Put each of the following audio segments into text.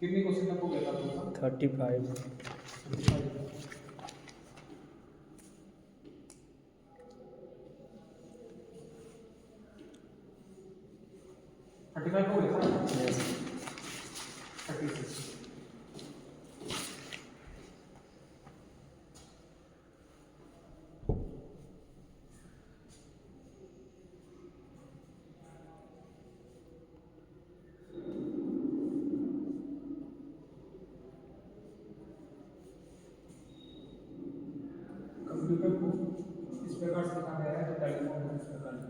कितने क्वेश्चन तक हो गया था आपका? 35। 35 हो गया था। यस। 36। कंप्यूटर को इस प्रकार से लिखा गया है तो टेलीफोन को इस प्रकार से।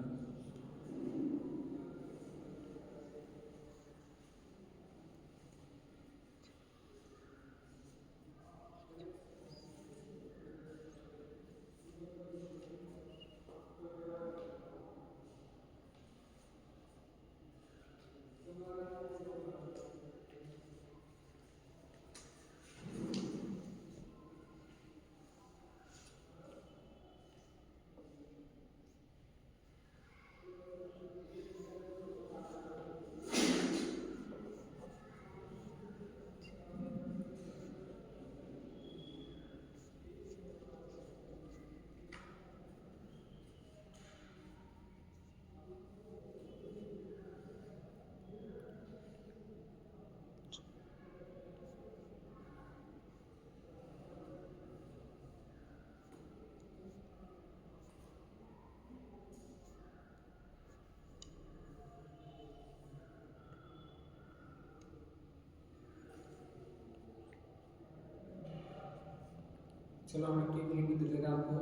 चलो हम एक हिंट दे देगा आपको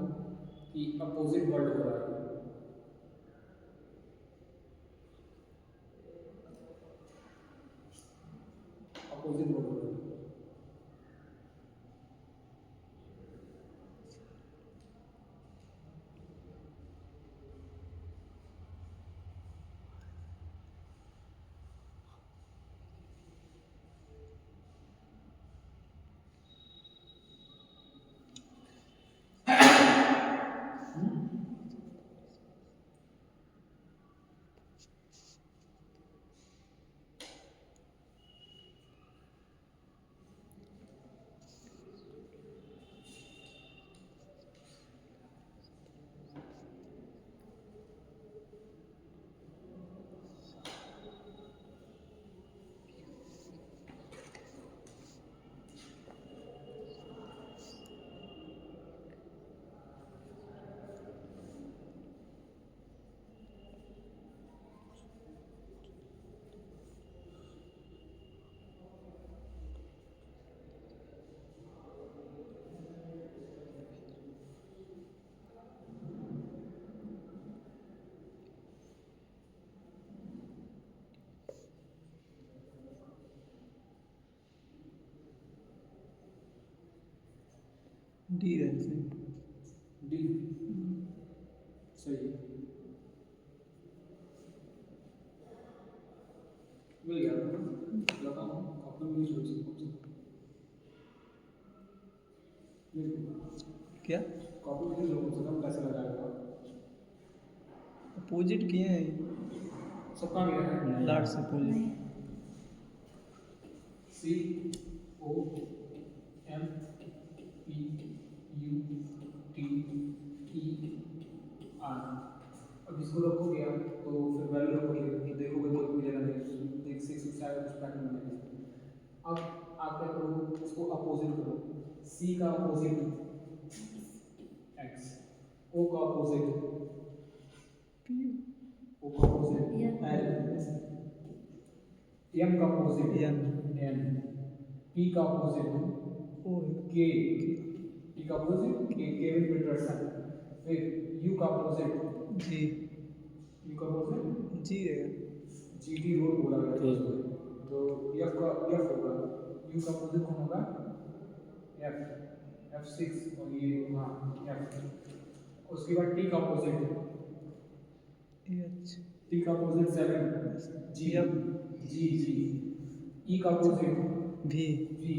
कि अपोजिट वर्ड हो रहा है। अपोजिट वर्ड हो रहा है। डी रहना सही। डी सही मिल गया लगाओ कॉपी में सोच सकते क्या कॉपी में लोगों से कम कैसे लगाएगा अपोजिट किए हैं सबका गया है लार्ड से opposite. C O M P U T E R. अब इसको रखोगे आप तो फिर वैल्यू रखोगे तो देखोगे कोई भी जगह नहीं देख से शायद कुछ पैटर्न मिलेगा। अब आप क्या करो इसको अपोजिट करो। सी का अपोजिट एक्स, ओ का अपोजिट ओ का अपोजिट एल, एम का अपोजिट एन, एन, पी का अपोजिट ओ के, पी का अपोजिट के केविन पीटरसन। फिर यू का अपोजिट जी, यू का अपोजिट जी रहेगा। जीटी रोड बोला गया था उसको। तो एफ का एफ होगा, यू का अपोजिट कौन होगा एफ, F6 और ये हाँ एफ। उसके बाद टी का अपोजिट एच, टी का अपोजिट 7 जी एफ, जी जी। ई का अपोजिट भी, वी,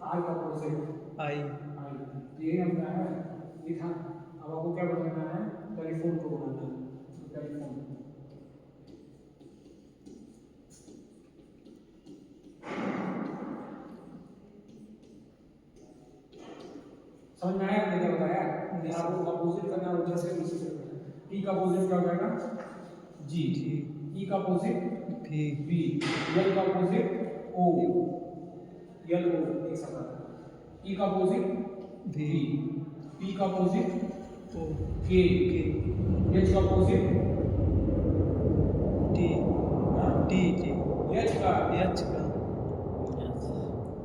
आर का अपोजिट आई, आई। ये हमने है लिखा। अब आपको क्या बनाना है टेलीफोन को बनाना है तो टेलीफोन टी का अपोजिट क्या हो जाएगा जी, जी। ई का अपोजिट भी। बी, एल का अपोजिट ओ, एल ओ एक साथ आता है, ई का अपोजिट भी। बी, पी का अपोजिट ओ। के, के। एच का अपोजिट टी। टी। जी। एच का एच का।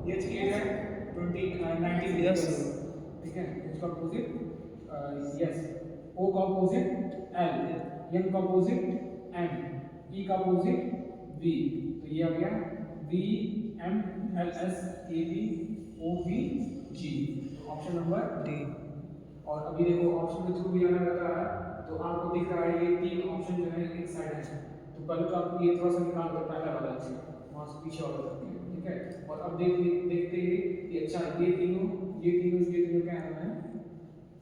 एच के है 19 यस। ठीक है, एच का अपोजिट यस, ओ का अपोजिट एल, एम का अपोजिट एम, ई का अपोजिट वी, तो ये आ गया V M L S A B O B G, option number D. और अभी देखो ऑप्शन के थ्रू भी आना रहता है, तो आपको दिख रहा है ये तीन ऑप्शन जो है एक साइड है, तो पहले तो आपको ये थोड़ा सा निकाल कर पहला वाला चाहिए, वहां से पीछे वाला तक है, ठीक है, और अब देखते ही कि अच्छा ये तीनों क्या है,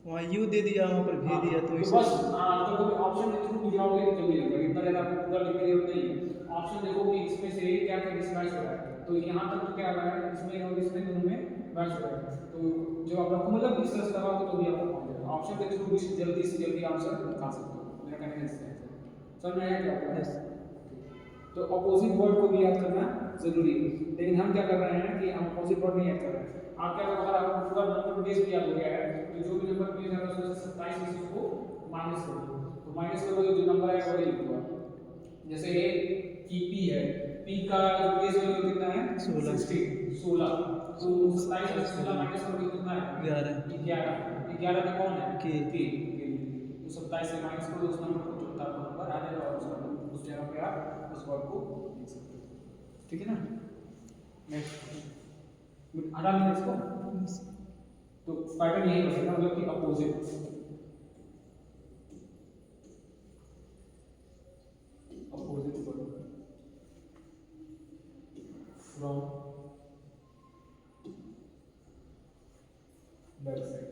वहाँ यू दे दिया, वहाँ पर भी दिया, तो तो इसे बस तो कभी ऑप्शन के थ्रू गुजराओगे तो जल्दी होगा, इतना ज़्यादा आपको पूरा लिखने की जरूरत नहीं है, ऑप्शन देखो कि इसमें से क्या क्या डिस्क्राइब हो रहा है, तो यहाँ तक तो क्या आ रहा है, इसमें और इसमें दोनों में मैच हो रहा है, तो जो आप रखो मतलब इस तरह से लगाओगे तो भी आपको पहुंच जाएगा, ऑप्शन के थ्रू भी जल्दी से जल्दी आंसर निकाल सकते हो, मेरा कहने का है समझ में आया क्या होगा। यस। तो अपोजिट वर्ड को भी याद करना जरूरी है, लेकिन हम क्या कर रहे हैं कि हम अपोजिट वर्ड नहीं याद कर रहे हैं, आप क्या अगर आपको पूरा नंबर बेस भी याद हो गया है, तो जो भी नंबर बेस है उसमें से 27 में से उसको माइनस कर दो, तो माइनस करोगे जो नंबर आएगा वही लिख दो आप, जैसे ये की पी है, पी का बेस वैल्यू कितना है 16, तो 27 में 16 माइनस करोगे कितना है 11 में कौन है के। तो 27 से माइनस करो उस नंबर को, जो आपको नंबर आ जाएगा और उस जगह पे आप उस वर्ड को लिख सकते हो, ठीक है ना। नेक्स्ट हटा लेंगे इसको, तो पैटर्न यही बचेगा, मतलब कि opposite word from back side,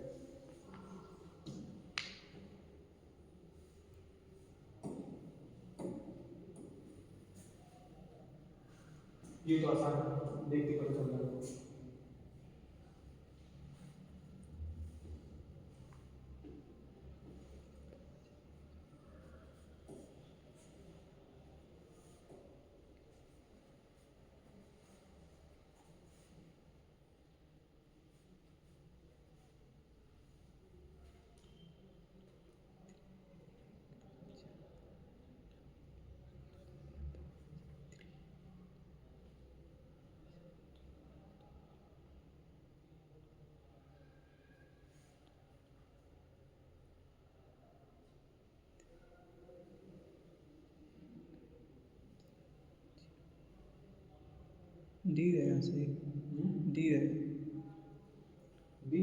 ये तो आसान है, देखते पता चल जाएगा। डी रहेगा सही। डी है। बी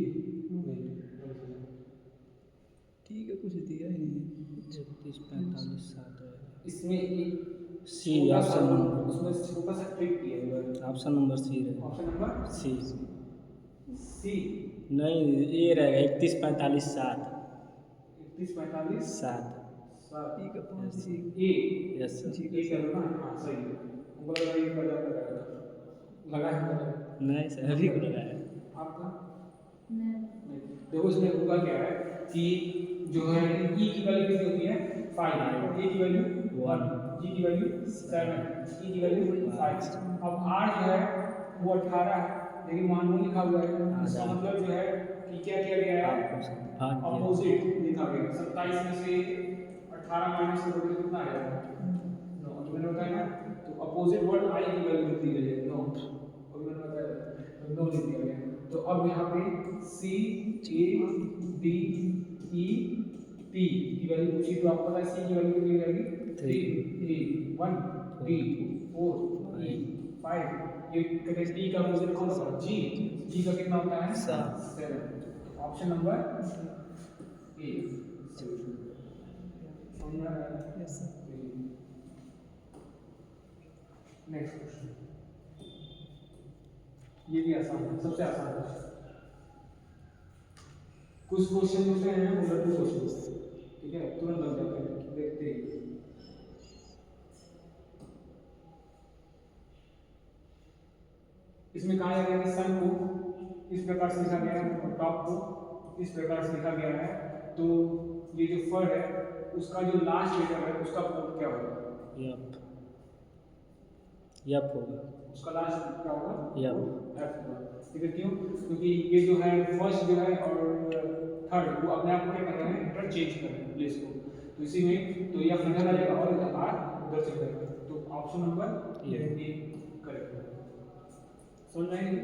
ठीक है, कुछ दिया ही नहीं। 31 45 7 है इसमें एक सी, छोटा सा ऑप्शन नंबर उसमें छोटा सा ट्रिक किया हुआ है, ऑप्शन नंबर सी रहेगा। ऑप्शन नंबर सी सी, नहीं, ये रहेगा 31 45 7 31 45 7 ई का 5 Yes. डी। ए यस जी ए कर लो ना, हाँ सही है, हमको लगा ये पहले लगा है नहीं सर, अभी को लगाया आपका नहीं। देखो इसमें होगा क्या है कि जो है ई की वैल्यू कितनी होती है 5, ए की वैल्यू 1, जी की वैल्यू 7, ई की वैल्यू 5, अब आर जो है वो 18 है, लेकिन वहाँ नहीं लिखा हुआ है, इसका मतलब जो है कि क्या किया गया है अपोजिट लिखा गया है, 27 में से 18 माइनस करोगे तो कितना आ जाएगा 9, तो मैंने बताया ना, तो अपोजिट वर्ड आई की वैल्यू लिख दी गई है 9, और मैंने बताया तो 9 लिख दिया गया, तो अब यहाँ पे सी ए डी ई पी की वैल्यू पूछी, तो आपको पता है सी की वैल्यू कितनी रहेगी 3 ए 1 डी 4 ई 5, ये कहते हैं डी का अपोजिट कौन सा जी, जी का कितना होता है 7, ऑप्शन नंबर ए। Yes sir. नेक्स्ट क्वेश्चन, ये भी आसान है, सबसे आसान है, कुछ क्वेश्चन होते हैं वो लड्डू क्वेश्चन, ठीक है, तुरंत बन जाते हैं, देखते ही इसमें कहा गया है कि सन को इस प्रकार से लिखा गया है और टॉप को इस प्रकार से लिखा गया है, तो ये जो फर है उसका जो लास्ट लेटर है उसका कोड क्या होगा? यप यप होगा। उसका लास्ट क्या होगा? यप। एफ होगा। ठीक है, क्यों? क्योंकि ये जो है फर्स्ट जो है और थर्ड वो अपने आप को क्या कर रहे हैं? इंटरचेंज कर रहे हैं प्लेस को। तो इसी में तो ये इधर आ जाएगा और इधर आर उधर चल जाएगा। तो ऑप्शन नंबर ए करेक्ट है। समझ में आएगी?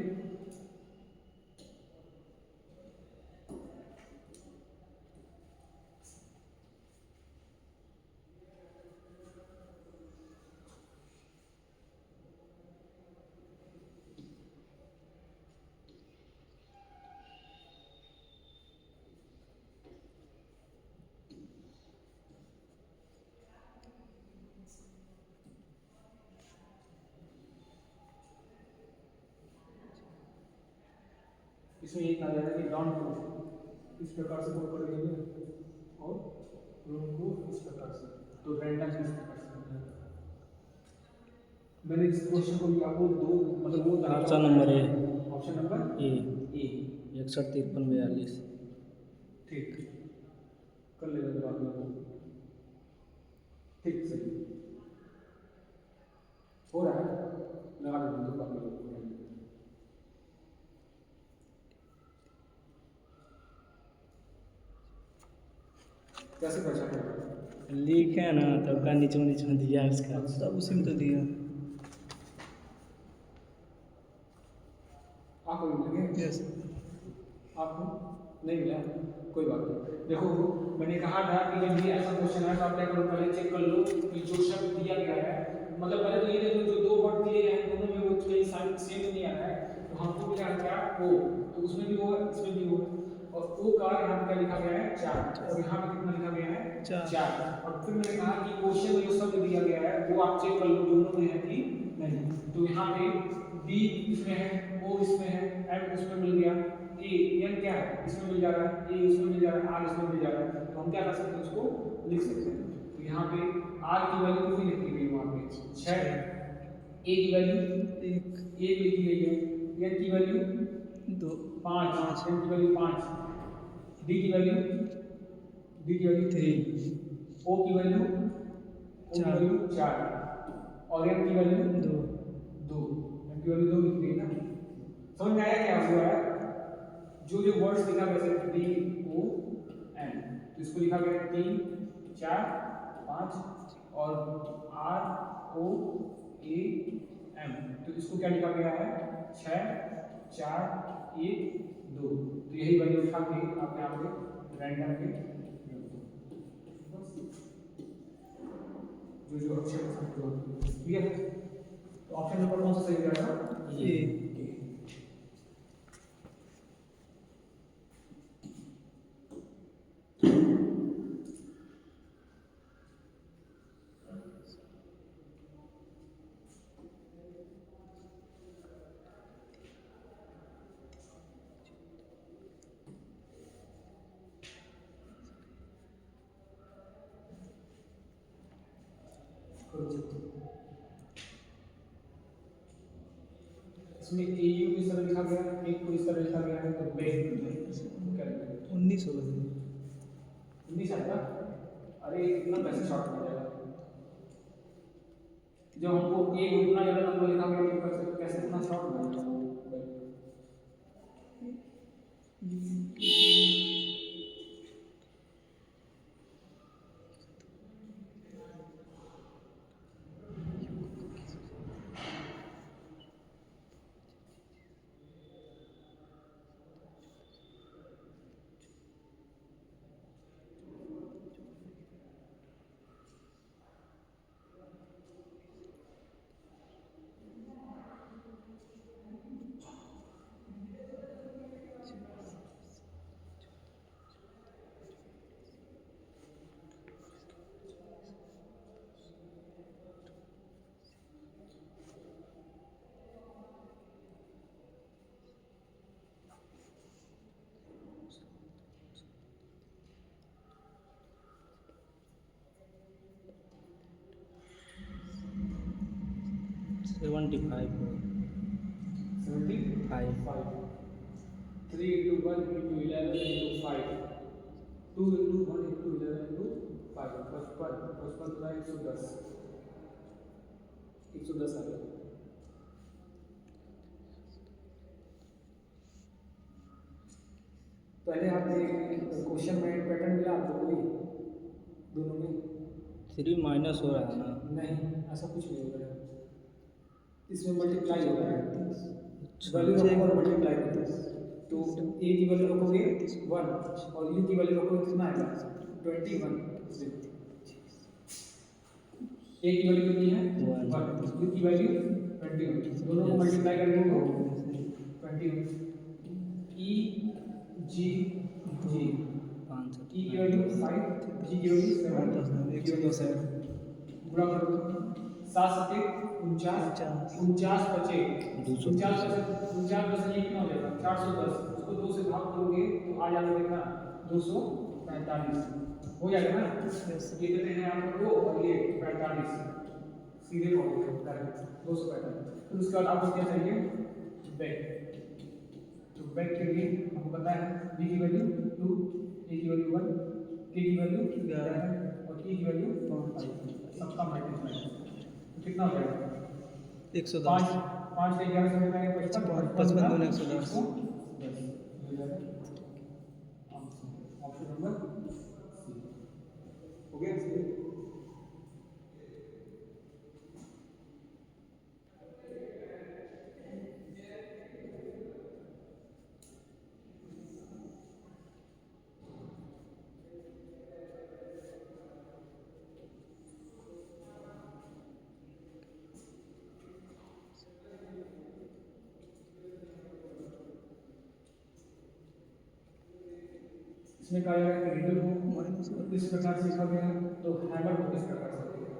इसमें ये कहा जाएगा कि डॉन को इस प्रकार से कोड कर देंगे और रूम को इस प्रकार से, तो रैंडम इस प्रकार से करना है। मैंने इस क्वेश्चन को भी आपको दो मतलब वो option number A. Option number A A 615342। ठीक कर लेगा जवाब में। ठीक सही हो रहा है, लगा देते हैं बाकी लोग कैसे पहचानेगा? लिखे ना तो का नीचे नीचे दिया है उसका। सब उसी में तो दिया। आपको भी मिल गया? यस आपको नहीं मिला? कोई बात नहीं। देखो मैंने कहा था कि जब भी ऐसा क्वेश्चन है तो आप क्या करो, पहले चेक कर लो कि जो शब्द दिया गया है, मतलब पहले तो ये देखो जो दो वर्ड दिए गए हैं दोनों में वो कहीं साइन सेम नहीं आ रहा है, तो हमको क्या क्या ओ, तो उसमें भी हो इसमें भी हो, और ओ का यहाँ पे क्या लिखा गया है? 4, और यहाँ पे कितना लिखा गया है? 4। और फिर मैंने कहा कि क्वेश्चन में जो शब्द दिया गया है वो आप चेक कर लो दोनों में है कि नहीं। तो यहाँ पे बी इसमें है, ओ इसमें है, एम उसमें मिल गया, ए एन क्या है इसमें मिल जा रहा है, ए इसमें मिल जा रहा है, आर इसमें मिल जा रहा है, तो हम क्या कर सकते हैं उसको लिख सकते हैं। तो यहाँ पे आर की वैल्यू कितनी लिखी गई वहाँ पे? 6, ए की वैल्यू 1 लिखी गई है, एन की वैल्यू 2 5, एन की वैल्यू 5, डी की वैल्यू 3, ओ की वैल्यू 4 और एन की वैल्यू 2, एन की वैल्यू 2 लिखी गई ना। समझ में आया क्या हुआ है? जो जो वर्ड्स लिखा वैसे डी ओ एन, तो इसको लिखा गया 3 4 5 और आर ओ ए एम, तो इसको क्या लिखा गया है? 6 4 1 2। तो यही वैल्यू उठा के आप यहाँ पे रैंडम पे जो जो अक्षर क्लियर है। तो ऑप्शन नंबर कौन सा सही रहेगा? ए इसमें एयू इस तरह लिखा गया है, एक को इस तरह लिखा गया है, तो बैंक क्या लिखा है? 19 होगा। 19 आएगा? अरे इतना कैसे शॉर्ट हो जाएगा? जब हमको ए उतना ज़्यादा नंबर लिखा गया तो कैसे इतना शॉर्ट हो जाएगा? Seventy five 75 3 into 1 into 11 into 5 2 into 1 into to 11 into 5 55 का 110 110 आ गया। पहले आपने क्वेश्चन में पैटर्न मिला आपको कोई दोनों में? फिर भी माइनस हो रहा है ना। नहीं, ऐसा कुछ नहीं हो रहा है, इसमें मल्टीप्लाई हो रहा है, अच्छा, वैल्यू रखो और मल्टीप्लाई करो। तो ए की वैल्यू रखोगे 1 और यू की वैल्यू रखोगे कितना आएगा 21। ए की वैल्यू कितनी है 1, यू की वैल्यू 21, दोनों को मल्टीप्लाई करके हो 21। ई जी जी ई की वैल्यू 5, जी की वैल्यू 7, 110 गुणा करो 7 7 49 49 बचे 49 बचे ये कितना हो जाएगा 410, उसको 2 से भाग करोगे तो आ जाएगा कितना 245 हो जाएगा ना। ये देते हैं आपको 2 और ये 45 सीधे कहोगे करेक्ट 245। फिर उसके बाद आपको क्या चाहिए बैक, तो बैक के लिए हमको पता है b की वैल्यू 2, a की वैल्यू 1, k की वैल्यू 11 और e की वैल्यू 5, सबका मल्टीप्लाई तो कितना हो जाएगा 110 5 से 11 से मिलाएंगे 55 55 दूनी 110 ऑप्शन नंबर सी हो गया। इसमें कहा गया है कि रीडर को इस प्रकार से लिखा गया है, तो हैमर को किस प्रकार से लिखा गया है?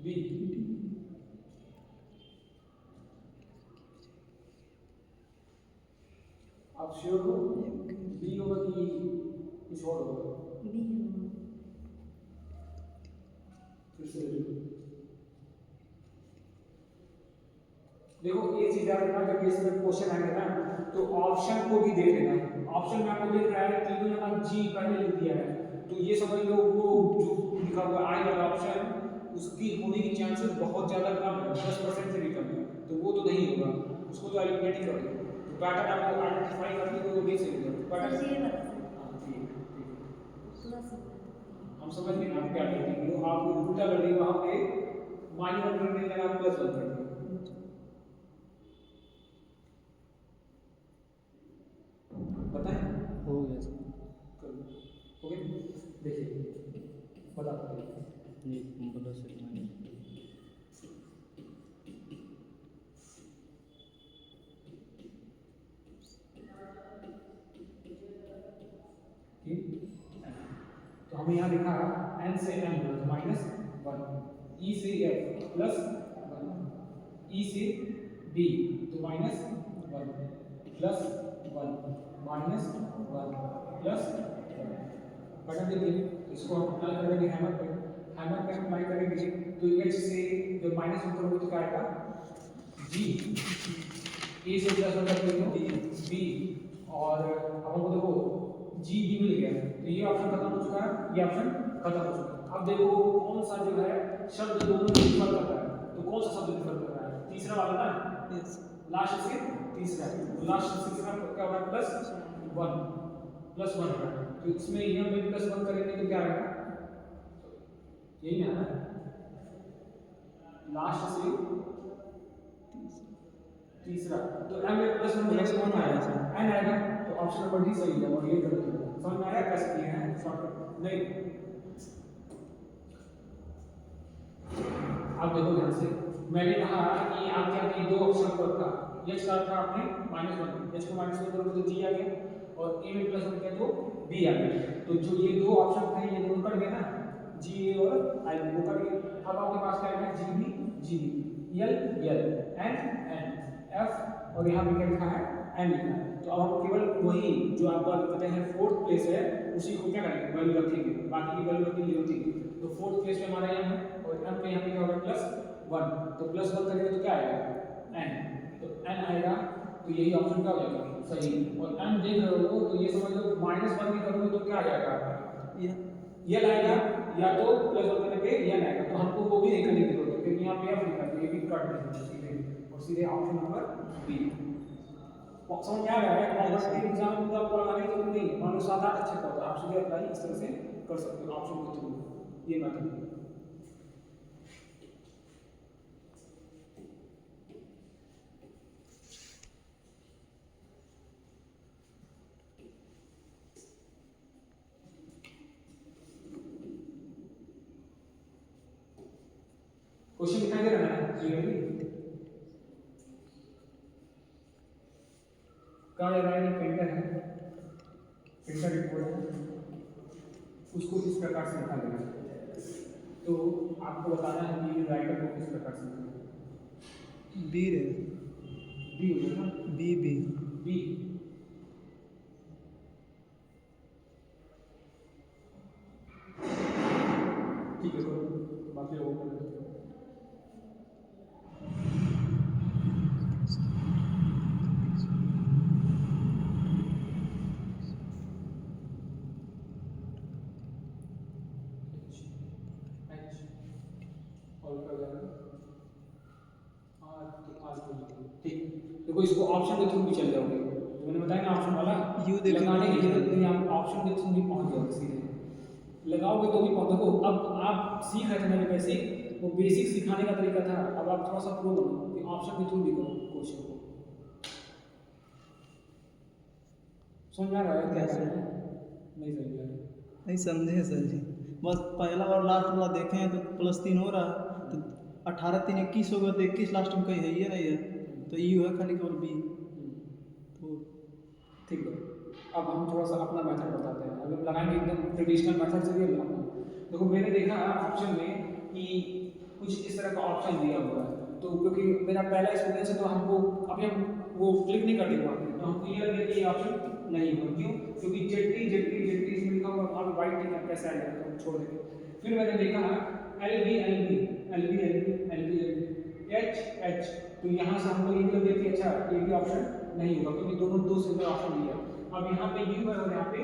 बी आप श्योर हो बी होगा कि कुछ और होगा? फिर से देखो एक चीज याद रखना, जब इसमें क्वेश्चन आएगा ना तो ऑप्शन को भी देख लेना। ऑप्शन में आपको देख रहा है तीनों जगह जी पहले लिख दिया है, तो ये समझ लो वो जो लिखा हुआ आई वाला ऑप्शन उसकी होने की चांसेस बहुत ज्यादा कम है, 10% से भी कम है, तो वो तो नहीं होगा, उसको तो एलिमिनेट ही कर दो। तो पैटर्न आपको आइडेंटिफाई करके तो वो नहीं सही होगा पैटर्न। हम समझ गए आप क्या करते हैं, आप उल्टा कर दिए वहां पे -1 करने के आप +1 कर दिए। पता है हो गया सर। ओके देखिए बताते हैं ये बोलो सर माइनस तो हमें यहाँ लिखा n से m -1, e से f +1, e से d तो -1 +1 -1 +1 बटन देखिए, इसको हम अप्लाई करेंगे हैमर पे हम अप्लाई करेंगे तो h से जब -1 करोगे तो क्या आएगा g, a से +1 करते हो b, और अब हमको देखो जी भी मिल गया, तो ये ऑप्शन खत्म हो चुका है, ये ऑप्शन खत्म हो चुका है। अब देखो कौन सा जो है शब्द दोनों में डिफर कर रहा है, तो कौन सा शब्द डिफर कर रहा है? तीसरा वाला ना, यस लास्ट से तीसरा, तो लास्ट से तीसरा क्या होगा +1 हो रहा है, तो इसमें यहाँ पे +1 करेंगे तो क्या आएगा? यही ना लास्ट से तीसरा, तो m में +1 आएगा, n आएगा, तो ऑप्शन नंबर डी सही है और ये गलत है। समझ में आया कैसे किए हैं शॉर्टकट? नहीं आप देखो ध्यान से, मैंने कहा कि आप क्या किए, दो ऑप्शन पर था, h का था आपने -1, h को -1 करोगे तो g आ गया और a में +1 किया तो b आ गया, तो जो ये दो ऑप्शन थे ये दोनों कट गए ना, जी और आई बी वो कर दिया। अब आपके पास क्या है G B L N F और यहाँ पे क्या लिखा है एन लिखा है। तो अब हम केवल वही जो आपका कहते हैं फोर्थ प्लेस है उसी को क्या करेंगे वैल्यू रखेंगे, बाकी की वैल्यू रखनी नहीं होती। तो फोर्थ प्लेस पे हमारा यहाँ है और एम पे यहाँ पे क्या होगा +1, तो +1 करेंगे तो क्या आएगा एन, तो एन आएगा। तो यही ऑप्शन क्या हो जाएगा सही। और एन देख रहे हो तो ये समझ लो -1 भी करोगे तो क्या आ जाएगा आपका ये आएगा, या तो +1 करने पे ये आएगा। तो हमको वो भी नहीं करने की जरूरत है क्योंकि यहाँ पे लिखा है, तो ये भी काट देंगे सीधे और सीधे ऑप्शन नंबर बी। समझ में आ रहा है? कॉम्पिटिटिव एग्जाम में तो आपको लगाने की जरूरत नहीं है, मान लो 7-8 अच्छा होता है आप सीधे अप्लाई इस तरह से कर सकते हो ऑप्शन के थ्रू, ये मेथड है। क्वेश्चन दिखाई दे रहा है क्लियरली? कहाँ लगा है प्रिंटर है, प्रिंटर रिपोर्ट है, उसको इस प्रकार से लिखा गया है। तो आपको बताना है कि राइटर को किस प्रकार से लिखा है। बी रे बी हो गया ना, बी बी बी ठीक है, तो बाकी लोगों को ठीक। देखो इसको ऑप्शन के थ्रू भी चल जाओगे, मैंने बताया ना ऑप्शन वाला यू देखेंगे लगाने की जरूरत नहीं, आप ऑप्शन के थ्रू भी पहुंच जाओगे सीधे, लगाओगे तो भी पहुंच। देखो अब आप सीख रहे थे मेरे बेसिक, वो बेसिक सिखाने का तरीका था, अब आप थोड़ा सा प्रो बनो कि ऑप्शन के थ्रू भी करो क्वेश्चन को। समझ में आ रहा है क्या कैसे? करना है? नहीं समझ में आ रहा है? नहीं समझे सर जी, बस पहला और लास्ट वाला देखे हैं तो +3 हो रहा है, तो 18 3 21 होगा तो 21 लास्ट में कहीं है ही नहीं है, तो यू है खाली केवल बी। तो ठीक है, अब हम थोड़ा सा अपना मेथड बताते हैं, अभी हम लगाएंगे एकदम ट्रेडिशनल मेथड से भी हम लगाएंगे। देखो मैंने देखा ऑप्शन में कि कुछ इस तरह का ऑप्शन दिया हुआ है, तो क्योंकि मेरा पहला एक्सपीरियंस है तो हमको अभी हम वो क्लिक नहीं करते वहाँ पे, तो हमको ये लगे कि ये ऑप्शन नहीं हुआ, क्यों? क्योंकि जेटी इसमें लिखा हुआ और वाइट नहीं है, कैसे आएगा, तो हम छोड़ देंगे। फिर मैंने देखा एल बी एच, तो यहाँ से हमको ये भी लगे कि अच्छा ये भी ऑप्शन नहीं होगा क्योंकि दोनों दो सिंगल ऑप्शन दिया। अब यहाँ पे यू है और यहाँ पे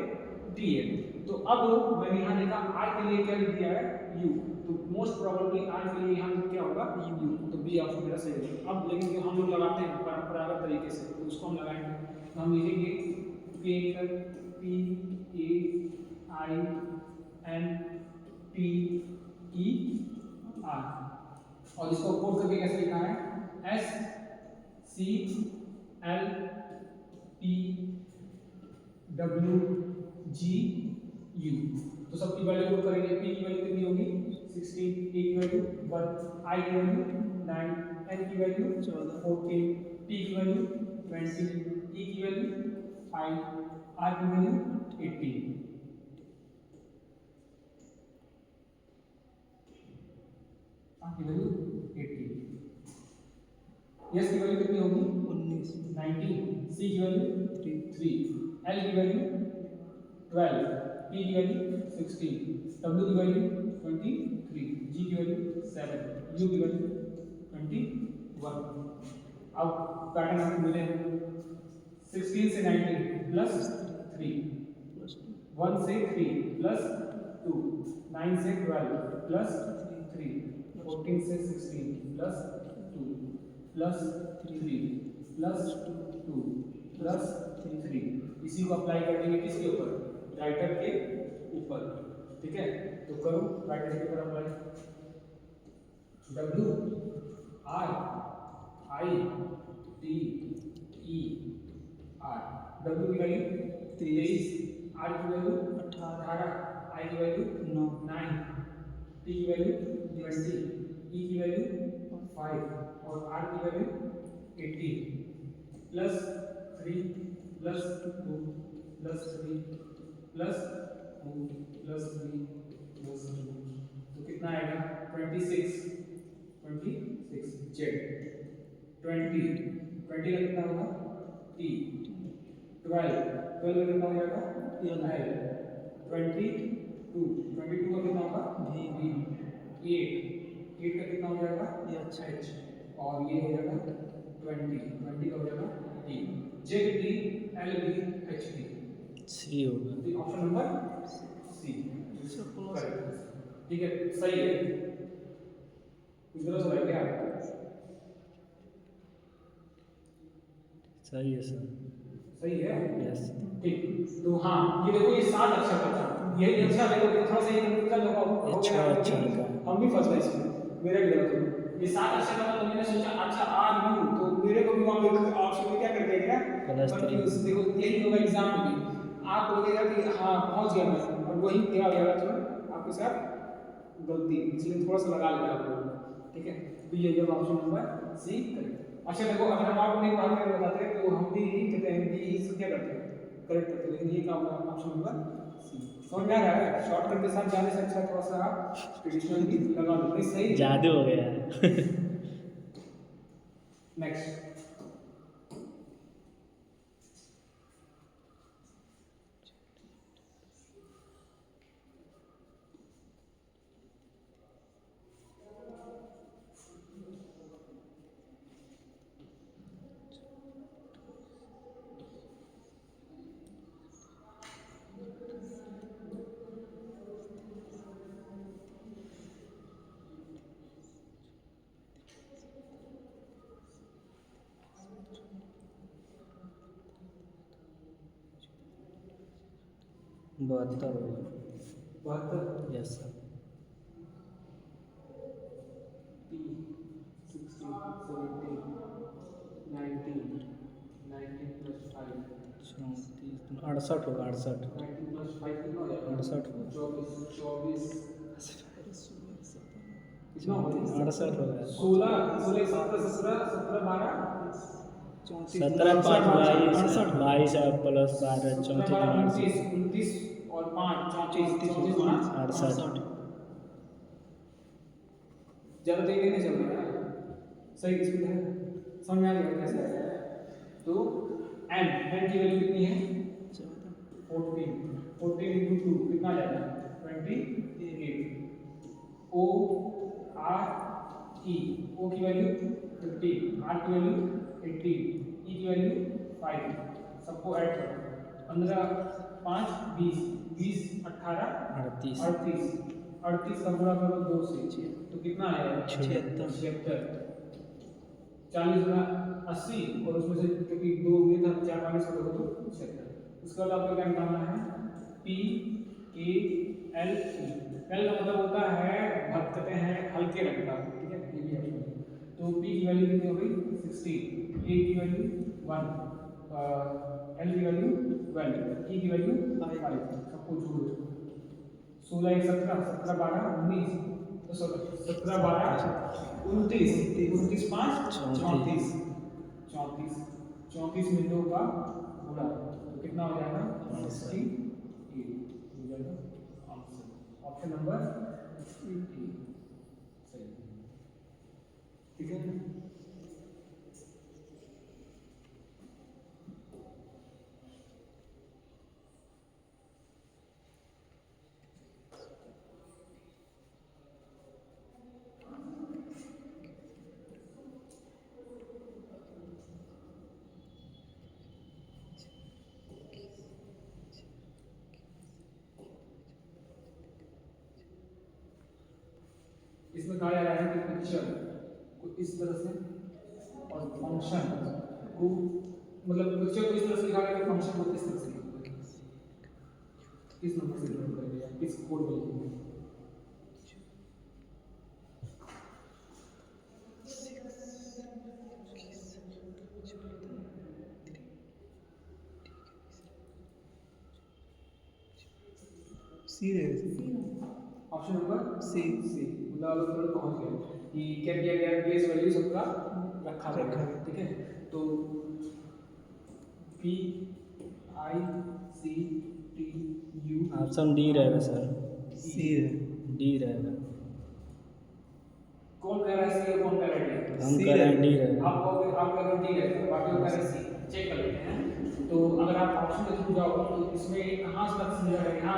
टी है, तो अब मैंने यहाँ देखा आर के लिए क्या लिख दिया है यू, तो मोस्ट प्रोबेबली आर के लिए यहाँ क्या होगा यू, तो बी ऑप्शन मेरा सही होगा। अब लेकिन जो हम लोग लगाते हैं परंपरागत तरीके से, तो उसको हम लगाएंगे, तो हम लिखेंगे P A I N T E R और इसको कोड करके कैसे लिखा है S C L P W G U। तो सबकी वैल्यू कोड करेंगे, P की वैल्यू कितनी होगी 16, A की वैल्यू 1, I की वैल्यू 9, N की वैल्यू 14, T की वैल्यू 20, E की वैल्यू 5, R की वैल्यू 18। R की वैल्यू 18। S की वैल्यू कितनी होगी 19, C की वैल्यू 3, L की वैल्यू 12, P की वैल्यू 16, W की वैल्यू 23, G की वैल्यू 7, U की वैल्यू 21। अब पैटर्न आपको मिले 16 से 19 प्लस 3, 1 से 3 प्लस 2, 9 से 12 प्लस 3, 14 से 16 प्लस 2 प्लस 3 प्लस 2 प्लस 3। इसी को अप्लाई कर देंगे किसके ऊपर, राइटर के ऊपर, ठीक है? तो करो राइटर के ऊपर apply. W R I T E R, W की वैल्यू 23, R की वैल्यू 18, I की वैल्यू 9, T की वैल्यू 20, E की वैल्यू 5 और R की value 18 plus 3 plus 2 plus 3 plus 2 plus 3 plus 2 कितना आएगा 26 जेड 20 का कितना होगा टी 12 का कितना हो जाएगा एल 22 का कितना होगा वी 8 का कितना हो जाएगा एच और ये हो जाएगा 20 का हो जाएगा T Z T L B H T C होगा। ऑप्शन नंबर सी ठीक है सही है कुछ गलत हो रहा है क्या सही है सर। सही है यस। ठीक तो हाँ ये देखो ये 7 अक्षर का था ये अच्छा देखो थोड़ा सा ये कंफ्यूजन हो अच्छा गया अच्छा क्योंकि का हम भी फंस गए इसमें मेरा भी गलत हो ये 7 अक्षर का था तो मैंने सोचा अच्छा आर यू तो मेरे को भी वहां पे ऑप्शन में क्या कर दिया गया +3 देखो यही होगा एग्जाम में भी आप बोलिएगा कि हाँ पहुंच गया मैं और वही क्या हो जाएगा तो आपके साथ गलती इसलिए थोड़ा सा लगा लेना आप लोगों को ठीक है तो ये जब ऑप्शन नंबर सी करेक्ट अच्छा देखो अगर हम आपको नहीं बात करके बताते तो हम भी कहते हैं कि इसको क्या करते हैं करेक्ट करते हैं लेकिन ये क्या होगा ऑप्शन नंबर सी समझ में आ रहा है शॉर्टकट के साथ जाने से अच्छा थोड़ा सा आप ट्रेडिशनल भी लगा दो नहीं सही जादू हो गया है। नेक्स्ट बहत्तर होगा। 72 यस सर। P 16 17 19 plus 5 34 68 होगा 68 19 plus 5 कितना हो जाएगा 68 होगा 24 कितना हो जाएगा 68 होगा 16 16 17 17 17 12 17 5 22 22 प्लस 12 34 29 और 5 34 34 68 ज़्यादा देर नहीं चल रहा है सही स्पीड है समझ में आ गया कैसे तो n की वैल्यू कितनी है 14 into 2 कितना आ जाएगा 28 o r e o की वैल्यू 50 r की वैल्यू 80 e की वैल्यू 5 सबको ऐड करो 15 5 20 20 18 38 38 का गुणा करो 2 से तो कितना आएगा 76 40 गुना 80 और उसमें से क्योंकि 2 हुए था 40 का तो 76 उसके बाद आपको क्या निकालना है P A L E L का मतलब होता है कहते हैं हल्के रंग का ठीक है ये भी ऑप्शन तो P की वैल्यू कितनी हो गई 16 A की वैल्यू 1 L की वैल्यू 12 E की वैल्यू 5 सबको जोड़ दो 16 17 17 12 19 तो 17 12 29 29 5 34 34 में 2 का गुणा तो कितना हो जाएगा 68 हो जाएगा आंसर ऑप्शन नंबर सही ठीक है इसमें कहा जा रहा है कि पिक्चर को इस तरह से और फंक्शन को मतलब पिक्चर को इस तरह से लिखा गया है फंक्शन को इस तरह से लिखा गया है किस नंबर से डिनोट करेंगे या किस कोड में लिखेंगे सी ऑप्शन नंबर सी मतलब आप लोग पहुंच गए कि क्या किया गया बेस वैल्यू सबका रखा गया ठीक है तो P I C T U option D रहेगा सर सी डी रहेगा कौन कह रहा है सी और कौन कह रहा है डी? हम C कह रहे हैं डी रहेगा। रहेगा। आप कह रहे हो डी है, बाकी लोग कह रहे हैं सी। चेक कर लेते हैं। तो अगर आप ऑप्शन के थ्रू जाओ तो इसमें कहाँ से तक समझा है? यहाँ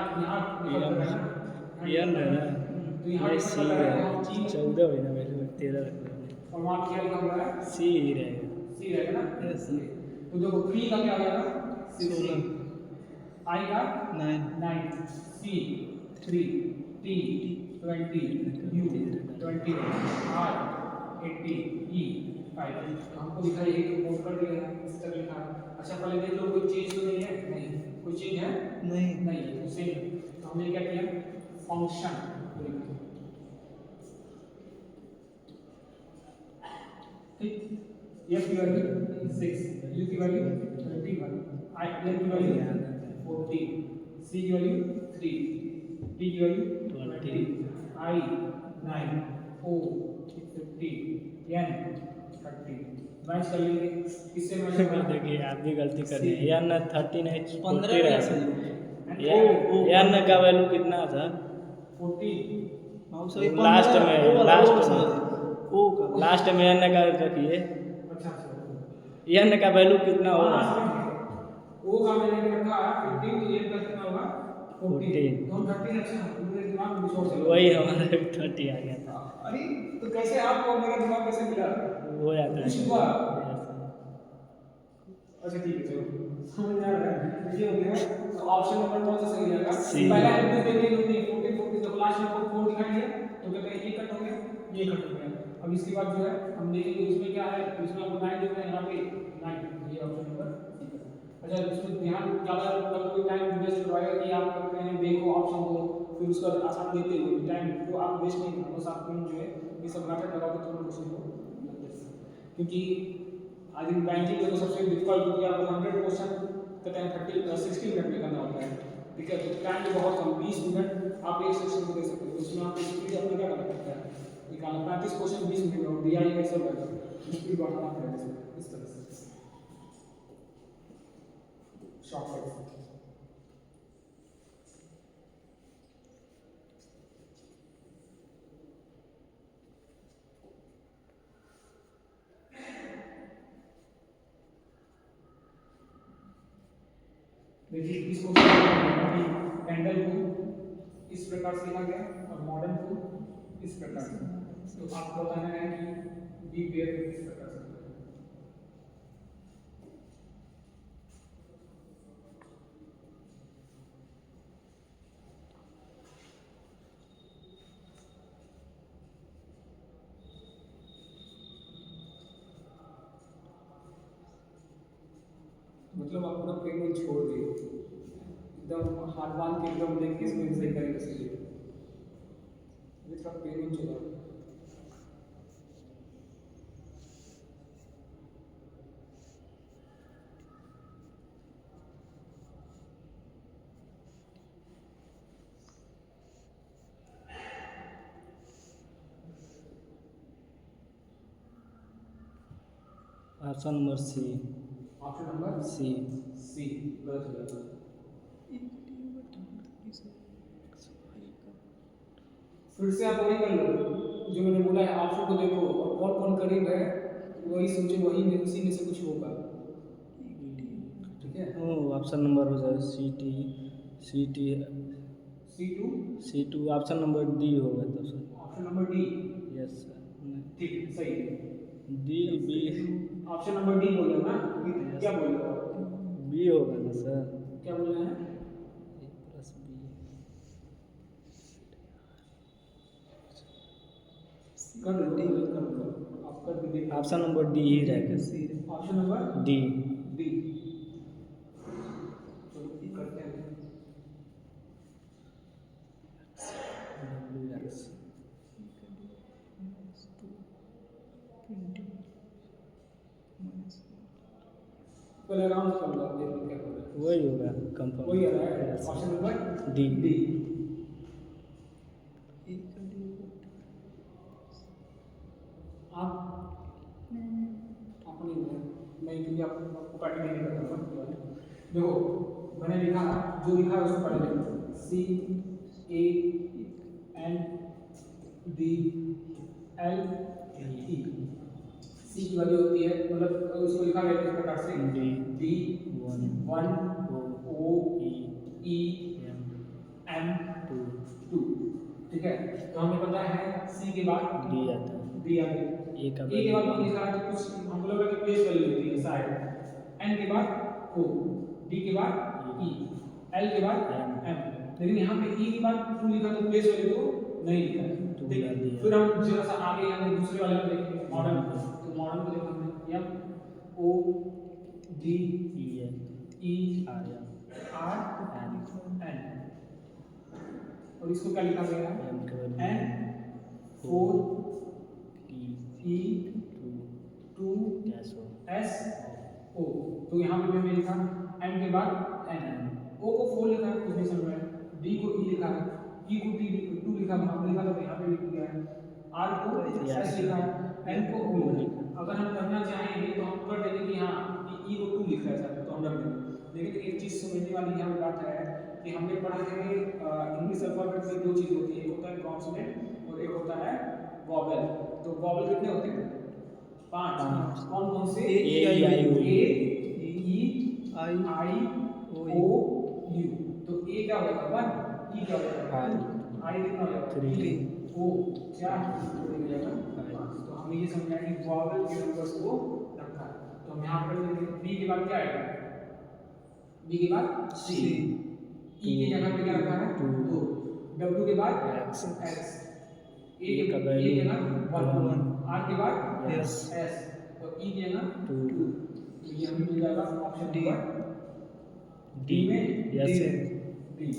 निकल कर है ना, यन है ना, तो यहाँ नहीं निकल सी कर है तो है, हम ची 14 हुई ना वैल्यू 13 रख लेंगे, और वहाँ पे क्या लिखा हुआ है? सी ही रहेगा। सी रहेगा ना। Yes. तो देखो पी का क्या आ जाएगा? 16, आई का 9 9, सी 3, टी 20, यू 20, आर 80, ई 5। तो हमको दिखा ये कि नोट कर दिया है, इस तरह लिखा है। अच्छा पहले देख लो कोई चीज तो नहीं है? नहीं, कोई चीज है? नहीं नहीं, तो सेम। तो हमने क्या किया? फंक्शन। ठीक, एफ की वैल्यू 6, यू की वैल्यू 21, आई एल की वैल्यू 40, सी की वैल्यू 3, डी की वैल्यू 20, आई 9, ओ 50, एन 30। मैच कर लेंगे, किससे मैच होगा? देखिए आप भी गलती कर रहे हैं, यन 13 है 15 40 या रहेगा। सही यन का वैल्यू कितना था? 40। हाँ सही लास्ट 15 में, ओ वाला, लास्ट ओ में। समझ ओ का लास्ट में यन का रखिए, अच्छा यन का वैल्यू कितना होगा? ओ का मैंने रखा 15, तो ये का कितना होगा? 14। 14। तो हम 30। अच्छा मेरे दिमाग में कुछ और चल रहा वही हमारा 30 आ गया था, है। अरे तो कैसे आपको मेरा दिमाग कैसे मिला? हो जाता कुछ है। हुआ? Yes. अच्छा ठीक है चलो, समझ आ रहा है। ये हो गया। तो ऑप्शन नंबर कौन सा सही रहेगा? सी। पहला हमने देखे होते 14 14, तो लास्ट में 4 दिखाई दिया, तो कहते हैं ये कट हो गया, ये कट हो गया। अब इसके बाद जो है हम देखेंगे इसमें क्या है। इसमें आपको 9 दिख रहा है, यहाँ पे 9, ये ऑप्शन नंबर। अच्छा इसमें ध्यान ज़्यादा कभी टाइम वेस्ट करवाएगा कि आप करते हैं देखो ऑप्शन को, फिर उसका आसान देते हुए टाइम को आप वेस्ट नहीं करना, बस आप जो है ये सब नाटक लगा के तुरंत क्वेश्चन को, क्योंकि आई थिंक बैंकिंग में तो सबसे डिफिकल्ट, क्योंकि आपको 100 क्वेश्चन कहते हैं 60 मिनट में करना होता है। ठीक है, तो टाइम तो बहुत कम, 20 मिनट आप एक सेक्शन को दे सकते हो। उसमें आप स्पीड अपना क्या करना पड़ता है, निकालना 35 क्वेश्चन 20 मिनट में, और दिया ही ऐसा होगा स्पीड बढ़ाना पड़ेगा इस तरह से शॉर्टकट। देखिए इसको कैंडल को इस प्रकार से लिखा गया और मॉडर्न को इस प्रकार से। तो आपको बताना है कि बी पेयर इस प्रकार से। मतलब आप पूरा पेन छोड़ दिए, एकदम हाथ बांध के एकदम देख के इसको सही करेंगे इसलिए अभी थोड़ा पेन चला। Option number C. Option number C. C गलत हो जाएगा। फिर से आप वही कर लो जो मैंने बोला है, ऑप्शन को देखो और कौन कौन करीब है वही सोचो, वही में उसी में से कुछ होगा। ठीक है, ऑप्शन नंबर हो जाए C T, C T, C2 C2 option number D होगा तो sir. Option number D. Yes sir. ठीक सही। D B. Option number D बोल रहे हो ना, क्या बोल रहे हो? बी होगा ना सर? क्या बोल रहे हैं? ए प्लस बी। कर लो आप कर के देखिए। ऑप्शन नंबर डी ही रहेगा। Option number D. डी। चलो करते हैं। पहले आराम से कर लो, आप देखो क्या कर रहे हैं। वही होगा कंफर्म। वही आ रहा है ऑप्शन नंबर डी। डी। आप अपनी नहीं, क्योंकि आपको पैटर्न नहीं करना। देखो मैंने लिखा जो लिखा है उसको पढ़ लेंगे। C A N D L E. C की वैल्यू होती है, मतलब उसको लिखा गया है इस प्रकार से डी 1 ओ ई एम 2। ठीक है, तो हमें पता है सी के बाद डी आता है। डी आ गया। ए का ए के बाद कौन लिखा है, तो कुछ हमको लग रहा है कि प्लेस वैल्यू लिखी है शायद। एन के बाद ओ, डी के बाद ई, एल के बाद एम। लेकिन यहाँ पे ई के बाद 2 लिखा तो प्लेस वैल्यू तो नहीं लिखा है। ठीक है, फिर हम जरा सा आगे यहाँ दूसरे वाले में देखेंगे मॉडल। तो मॉडल को देखो हमने M O D E R N, और इसको क्या लिखा गया है, एन 4 ई 2 एस ओ। तो यहाँ पे मैंने लिखा एन के बाद एन, ओ को 4 लिखा है, कुछ नहीं समझ में आया, डी को ई लिखा है, ई को टी 2 लिखा है, वहाँ पे लिखा था यहाँ पे लिख दिया है, आर को एस लिखा है, एन को ओ लिखा है। अगर हम करना चाहेंगे तो हम कर देंगे कि हाँ ई को 2 लिख रहा है तो हम रख देंगे। लेकिन एक चीज़ समझने वाली यहाँ पे बात है कि हमने पढ़ा है कि इंग्लिश अल्फाबेट में 2 चीज़ होती है, एक होता है कॉन्सोनेंट और एक होता है वॉवेल। तो वॉवेल कितने होते हैं, 5। कौन कौन से, ए ई आई ओ यू। तो ए क्या होगा 1, ई क्या होगा आई कितना होगा 3, ओ 4, तो जाएगा 5। तो हमें ये समझना है कि वॉवेल के नंबर्स को रखा है। तो हम यहाँ पर बी के बाद क्या आएगा, बी के बाद सी, ई की जगह पे क्या रखा है 2, डब्ल्यू के बाद एक्स, ए के बाद 1, आर के बाद एस, तो ई की जगह 2। तो ये हमें मिल जाएगा ऑप्शन डी में डी।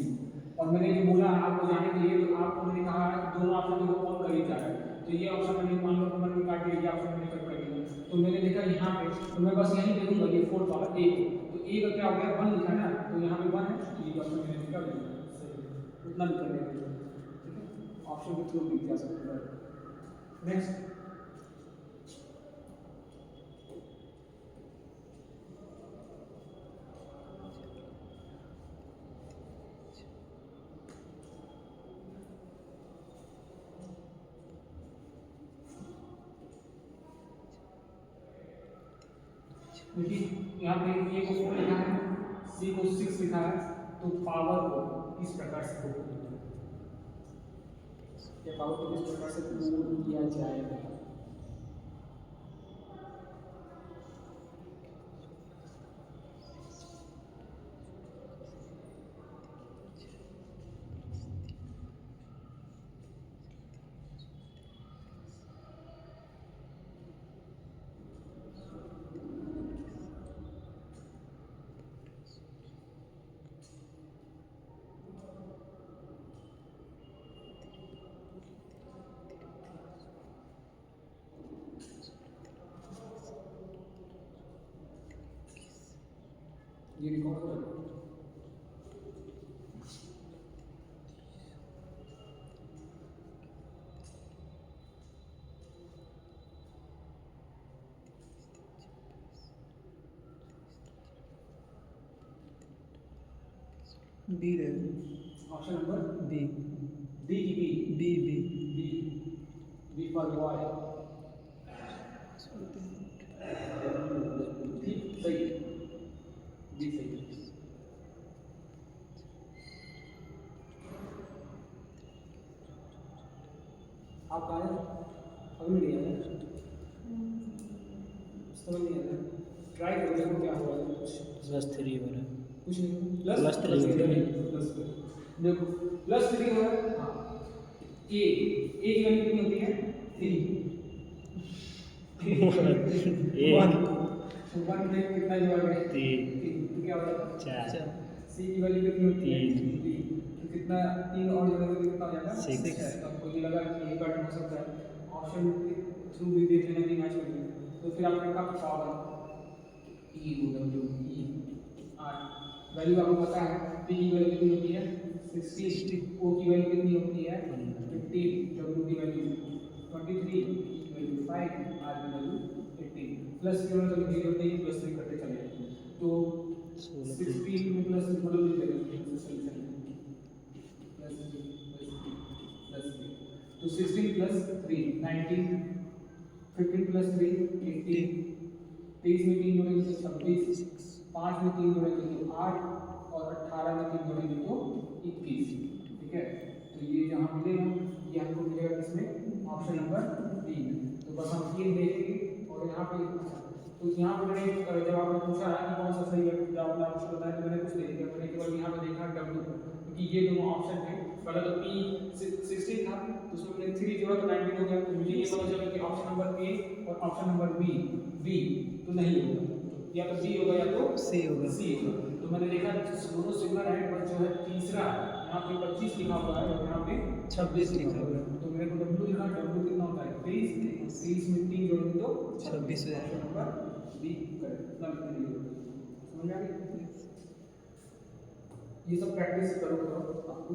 और मैंने जो बोला आपको जाने के लिए, तो आपको मैंने कहा दोनों ऑप्शन को कौन करीब जा रहा है, तो ये ऑप्शन मैंने मान लो कमर में काट दिया, ये ऑप्शन मैंने कट कर दिया। तो मैंने देखा यहाँ पे, तो मैं बस यहीं देखूंगा ये 4th वाला ए को, तो ए का क्या हो गया 1 लिखा है ना, तो यहाँ पे 1 है, तो ये ऑप्शन मैंने कर दिया, उतना भी कर देंगे। ठीक है, ऑप्शन के थ्रू लिख जा सकते हैं। नेक्स्ट क्योंकि यहाँ पे ए को 4 लिखा है, सी को 6 लिखा है, तो पावर को इस प्रकार से कोड पावर को इस प्रकार से कोड किया जाएगा। ये रिकॉर्ड हो रहा है। बी रहे, ऑप्शन नंबर बी डी की B B B B B for boy. ठीक, सही, बी सही। आप कहाँ हैं? अभी नहीं आया, समझ नहीं आया, ट्राई करो देखो क्या हुआ है। +3 हो रहा है, कुछ नहीं, +3 देखो +3 हो रहा है। हाँ, ए की वैल्यू कितनी होती है 3, 1 में कितना जो आ गया 3, तो क्या होगा 4 सी की वैल्यू कितनी होती है 3, तो कितना 3 और जगह पे कितना हो जाएगा 6। तो आपको ये लगा कि ये पैटर्न हो सकता है, ऑप्शन के थ्रू भी देख लेना कि मैच करेंगे। तो फिर आपने कहा power E W E R, value आपको पता है, पी की वैल्यू कितनी होती है 60, ओ की वैल्यू कितनी होती है 50, डब्ल्यू की वैल्यू 23, ई की वैल्यू 5, आर की वैल्यू 18। प्लस की वैल्यू तो लिखी होती है, प्लस 3 करते चले जाएंगे, तो 60 में प्लस मतलब लिख देंगे प्लस 3, तो तो 16 प्लस 3 19, 15 प्लस 3 18, 23 में 3 जोड़ेंगे तो 26, 5 में 3 जोड़ेंगे तो 8 और 18 में 3 जोड़ेंगे तो 21। ठीक है, तो ये जहाँ मिलेगा ये हमको मिलेगा किसमें, ऑप्शन नंबर 3। तो बस हम 3 देखेंगे और यहाँ पे तो यहाँ पे मैंने जब आपने पूछा कि कौन सा सही है, जब आपने ऑप्शन बताया तो मैंने कुछ नहीं किया, मैंने केवल यहाँ पे देखा W, क्योंकि ये दोनों ऑप्शन थे। पहले तो P 16 था तो उसमें मैंने 3 जोड़ा तो 19 हो गया, तो मुझे ये पता चला कि ऑप्शन नंबर A और ऑप्शन नंबर B तो नहीं होगा, या तो B होगा या तो C होगा। C होगा। तो मैंने देखा दोनों सिंगल है, पर जो है तीसरा यहाँ पे 25 लिखा हुआ है और यहाँ पे 26 लिखा हुआ है। तो मेरे को W लिखा, W कितना होता है 23, 23 में 3 जोड़ेंगे तो 26 हो जाएगा। नंबर B करेक्ट, इतना लिखने की जरूरत है। समझ में आ गई? ये सब प्रैक्टिस करो तो आपको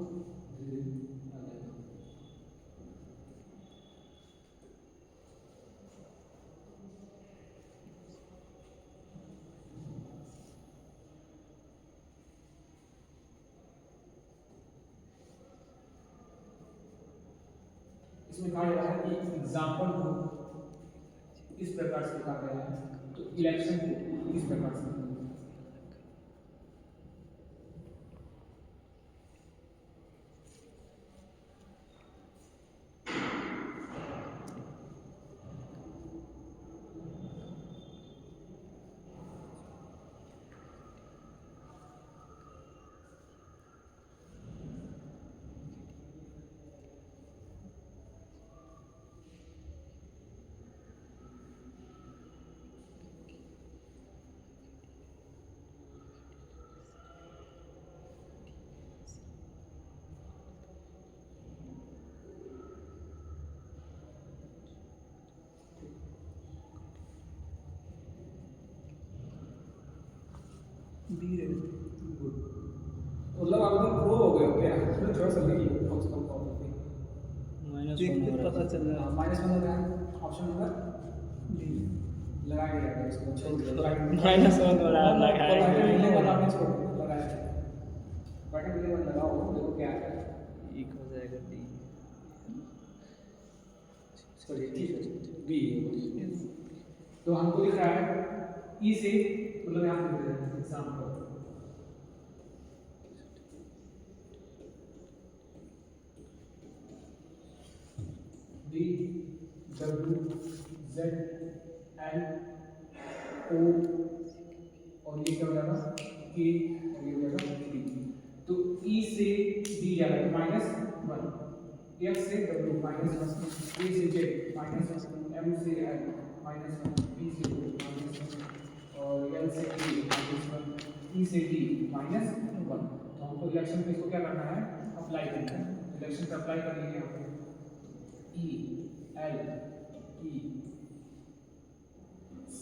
धीरे-धीरे आ जाएगा। इसमें कहा जा रहा है कि एग्जाम्पल को इस प्रकार से लिखा गया है, तो इलेक्शन को इस प्रकार से लिखा गया है। B रहेगा। मतलब आप एकदम प्रो हो गए हो क्या? थोड़ा सा लिखिए कम से कम माइनस देख 1 के हो रहा पता है। चल रहा है। -1 हो गया, ऑप्शन नंबर D। लगा के रखा है इसको, छोड़ दिया लगा के माइनस 1 हो रहा है, लगाया पैटर्न है। मिलने के बाद आपने छोड़ दिया, लगाया है। पैटर्न मिलने के बाद लगाओ, देखो क्या है। एक हो जाएगा D। चलिए ठीक है, बी। तो हमको लिख रहा है ई से, मतलब यहाँ पे लिख रहे हैं example D W Z L O और ये क्या हो जाएगा K और ये हो जाएगा D। तो E से D जा रहा है -1, F से W -1, A से Z -1, M से L -1, B से O -1 और L से K -1, E से D -1। तो हमको इलेक्शन पे इसको क्या करना है, अप्लाई करना है। इलेक्शन पे अप्लाई कर लेंगे हम E L E C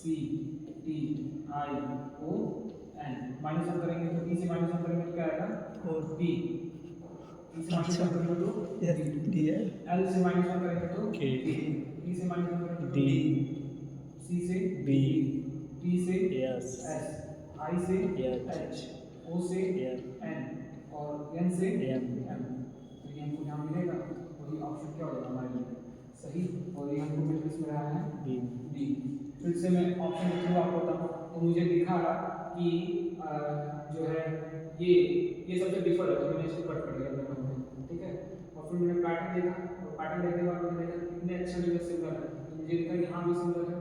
T I O N -1 करेंगे तो E से -1 करेंगे तो क्या आएगा और B, E से -1 करेंगे तो D है। L से -1 करेंगे तो K, E से -1 करेंगे तो D, C से B, T से S, S, I से H, O से N, N और N से M। तो ये हमको जहाँ मिलेगा वही ऑप्शन क्या हो जाएगा हमारे लिए सही, और ये हमको मिल किस में रहा है B। डी। फिर से मैं ऑप्शन के थ्रू आपको बताऊँ तो मुझे दिखा कि जो है ये सबसे डिफर है, तो मैंने इसको कट कर दिया। ठीक है, और फिर मैंने पैटर्न देखा और पैटर्न देखने के बाद मैंने देखा कितने अच्छे जगह सिमिलर है, तो मुझे दिखा यहाँ भी सिमिलर है,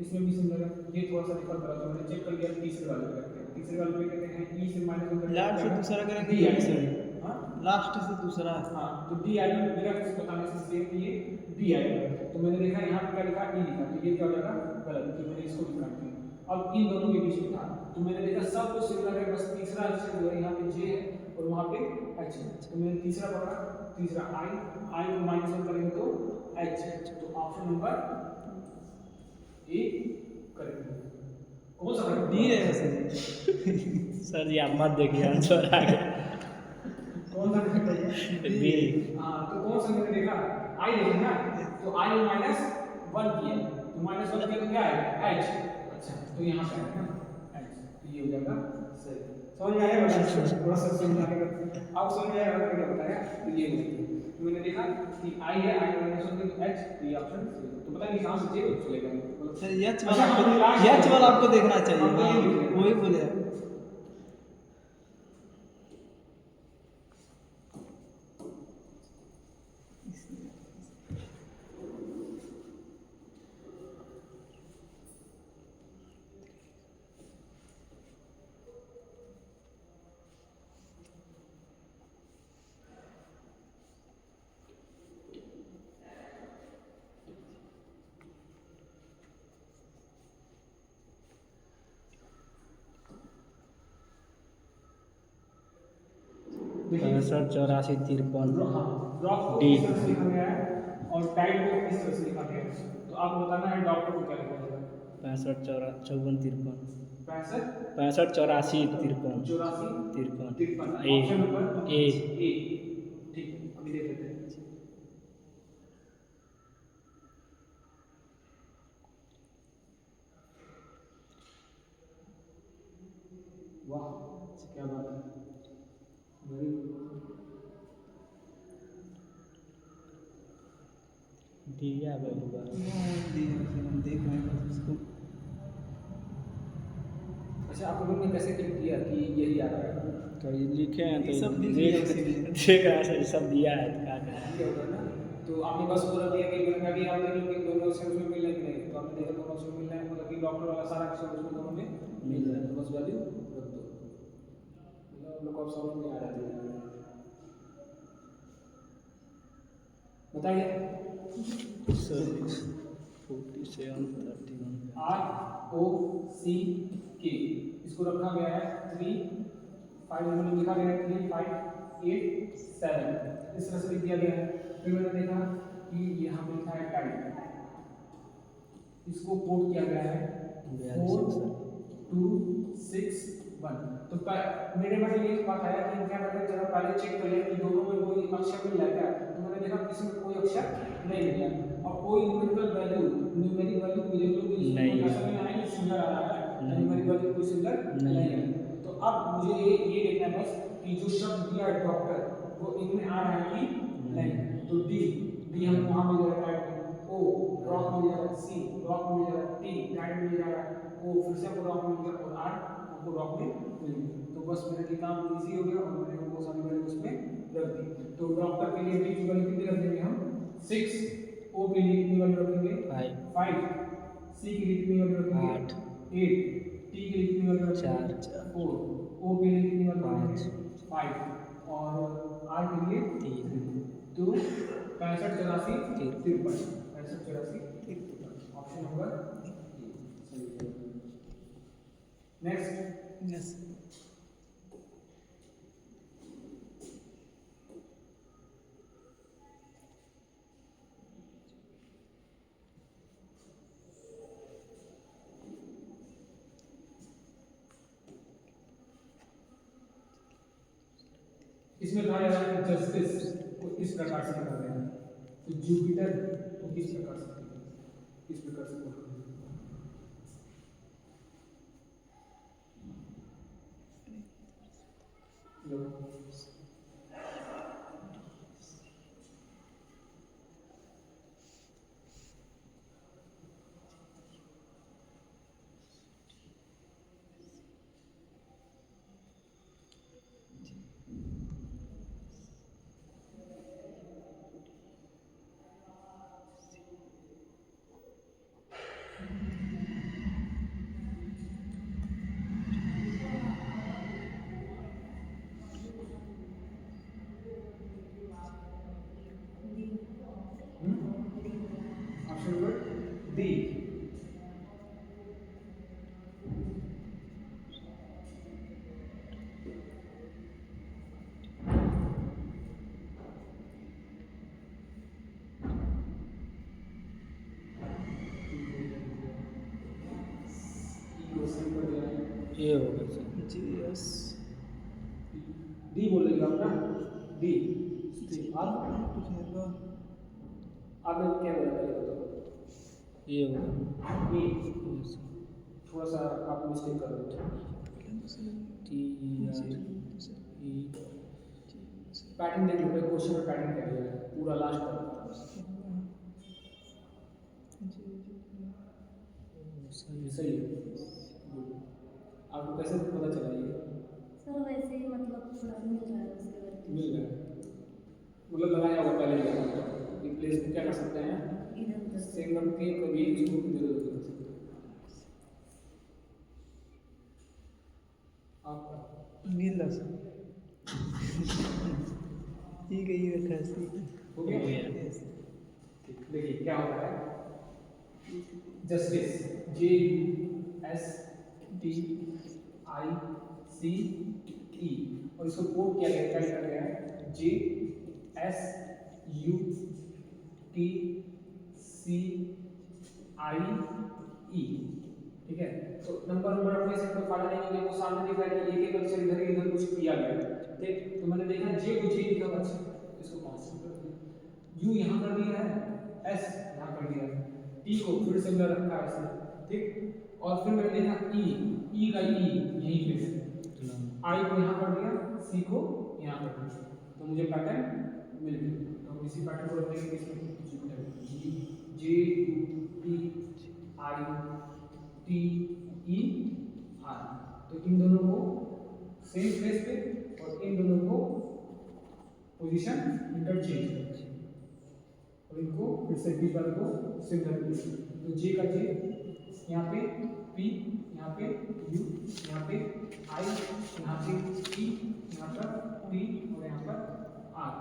इसमें भी सिमिलर है, ये थोड़ा सा डिफर करा तो मैंने चेक कर लिया तीसरे वाले पे करके। तीसरे वाले पे कहते हैं ई से -1 लास्ट से दूसरा करेंगे डी या से? हाँ लास्ट से दूसरा। हाँ, तो डी आई मेरा कुछ बताने से इसलिए कि ये डी आई, तो मैंने देखा यहाँ पे क्या लिखा ई लिखा, तो ये क्या हो जाएगा गलत, तो मैंने इसको भी काट दिया। अब इन दोनों के बीच में था तो मैंने देखा सब कुछ सिमिलर है, बस तीसरा अक्षर जो है यहाँ पे जे है और वहाँ पे एच है, तो मैंने तीसरा पकड़ा, तीसरा आई को -1 करेंगे तो एच, तो ऑप्शन नंबर ए करेंगे। कौन सा करेंगे? D रहेगा सर। सर जी आप मत देखिए, आंसर आ गया। कौन सा करेंगे? B। हाँ, तो कौन सा मैंने देखा आई देखा ना, तो आई -1 किया, तो -1 किया तो क्या आएगा एच। अच्छा, तो यहाँ पे आएगा एच, तो ये हो जाएगा सही। समझ में आया? थोड़ा सा समझ आएगा, अब समझ में आएगा क्या बताया, तो ये तो मैंने देखा कि आई है, आई माइनस वन तो एच, ये ऑप्शन तो पता नहीं कहाँ से जे चलेगा मतलब। सर एच अच्छा, वाला हमने last एच में- वाला आपको देखना चाहिए। हमने हाँ ये लिख लिया। वही बोले आप। देखिए 65 84 53 ड्रॉप को डी। किस तरह से लिखा गया है और टाइम को किस तरह से लिखा गया है, तो आपको बताना है डॉक्टर को क्या लिखा जाएगा। 65 54 53 65 65 84 53 84 53 53 ए ऑप्शन नंबर ए ए। ठीक है, अभी देख लेते हैं। वाह, क्या बात है, वेरी गुड। दिया होगा। हम देख रहे हैं उसको। अच्छा, आप लोगों ने कैसे क्लिक किया कि यही आ रहा है? तो ये लिखे हैं तो ये सब लिख दिया इसीलिए। देख रहा है सब दिया है तो क्या करें। ये होगा ना, तो आपने बस बोल दिया कि मैंने कहा कि आप देख लो कि दोनों ऑप्शन उसमें मिल रहे हैं कि नहीं, तो आपने देखा दोनों ऑप्शन मिल रहे हैं, मतलब कि डॉक्टर वाला सारा ऑप्शन उसमें दोनों में मिल रहा है, तो बस वैल्यू रख दो, मतलब आप लोग को अब समझ में आ रहा है। बताइए 47 31 ROCK, इसको रखा गया है 3 5 में लिखा गया है 3 5 8 7, इस तरह से लिख दिया गया है। फिर मैंने देखा कि यहाँ पे लिखा है टाइम, इसको कोड किया गया है 4 2 6 1। तो मेरे मन में ये बात आया कि क्या करते हैं, जरा पहले चेक कर ले कि दोनों में कोई अक्षर मिल रहा है, तो मैंने देखा किसी में कोई अक्षर नहीं मिला और कोई न्यूमेरिकल वैल्यू न्यूमेरिक वैल्यू मुझे लोग नहीं है। ऐसा नहीं आया कि सिंगल आ रहा है, नहीं। न्यूमेरिक वैल्यू कोई सिंगल नहीं नहीं है। है। तो अब मुझे ये देखना है बस कि जो शब्द दिया है डॉक्टर वो इनमें आ रहा है कि नहीं। तो डी हम वहां मिल जाएगा टाइम, ओ रॉक मिल जाएगा, सी रॉक मिल जाएगा, टी टाइम मिल जाएगा, ओ फिर से आपको रॉक मिल गया और आर आपको रॉक में मिल गया। तो बस मेरा ये काम इजी हो गया और मैंने वो सारी वैल्यू उसमें रख दी। तो डॉक्टर के लिए डी की वैल्यू कितनी रख देंगे हम 6, ओ के लिए कितनी वैल्यू रखेंगे 5, सी के लिए कितनी वैल्यू रखेंगे 8, 8, टी के लिए कितनी वैल्यू रखेंगे 4, ओ के लिए कितनी वैल्यू रखेंगे 5 और आर के लिए 3। तो 65 84 53 65 84 53 ऑप्शन नंबर नेक्स्ट। यस इसमें कहा जा रहा है जस्टिस को इस प्रकार से कर रहे हैं, तो जुपिटर को किस प्रकार से करते हैं, किस प्रकार से करते हैं। लो ऑप्शन नंबर डी। ये होगा सर। जी यस डी बोलेगा आप ना, डी। आप कुछ होगा आपने क्या बोला पहले बताओ। ये होगा ए, ये सर। थोड़ा सा आप मिस्टेक कर रहे हो। टी आर ई पैटर्न देख लो, क्वेश्चन में पैटर्न क्या दिया है पूरा लास्ट तक। सही है। Good. आपको कैसे पता चला ये? सर वैसे ही मतलब थोड़ा मिल रहा है उसके बाद मिल गया, मतलब लगाया होगा पहले ही आपको। रिप्लेस में क्या कर सकते हैं, इधर उधर सेम रख के कभी इसको भी जरूरत कर सकते हैं। आपका नीला सर ठीक है, ये रखा है सही। हो गया? Yes. देखिए क्या होता है, जस्टिस JUSTICE, और इसको कोड किया गया, क्या लिखा गया है, JSUTCIE। ठीक है, तो नंबर रखने से कोई फायदा नहीं है, वो सामने दिख रहा है कि एक अक्षर इधर कुछ किया गया। ठीक, तो मैंने देखा जे को जे लिखा हुआ है, इसको कांस्टेंट कर दिया, यू यहाँ कर दिया है, एस यहाँ कर दिया है, टी को फिर से मैंने रखा है ऐसे। ठीक, और फिर मैंने देखा ई का ई यहीं पे है, आई को यहाँ कर दिया, सी को यहाँ कर दिया, तो मुझे पैटर्न मिल गया। तो हम इसी पैटर्न को रखेंगे इसमें, J T I T E R. तो इन दोनों को सेम प्लेस पे और इन दोनों को पोजीशन इंटरचेंज, और इनको फिर से बीच वाले को सिमिलर किया। तो जे का जे यहाँ पे, पी यहाँ पे, यू यहाँ पे, आई यहाँ पे, टी यहाँ पर, टी और यहाँ पर आर।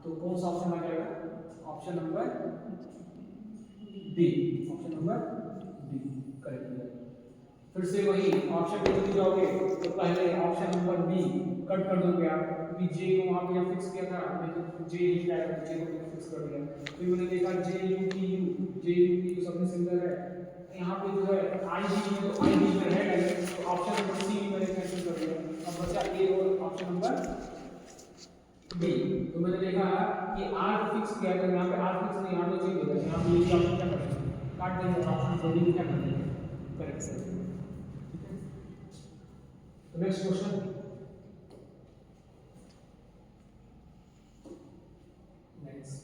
तो कौन सा ऑप्शन आ जाएगा, option number D, option number D correct हो जाएगा। फिर से वही ऑप्शन पे चले जाओगे तो पहले ऑप्शन नंबर बी कट कर दोगे आप, क्योंकि जे को वहां पे फिक्स किया था, मैंने जे लिखा है, जे को फिक्स कर दिया। फिर मैंने देखा जे यू टी यू सब में सिमिलर है, यहाँ पे जो है आई डी है, तो आई डी में है डायरेक्ट, तो ऑप्शन नंबर सी मैंने कैंसिल कर दिया। अब बचा ए और ऑप्शन नंबर बी। तो मैंने देखा कि आर फिक्स किया, तो यहाँ पे आर फिक्स नहीं, आर तो चेंज होगा, यहाँ पे ये ऑप्शन क्या करेंगे, काट देंगे, ऑप्शन बी क्या कर देंगे, करेक्ट सर। तो नेक्स्ट क्वेश्चन, नेक्स्ट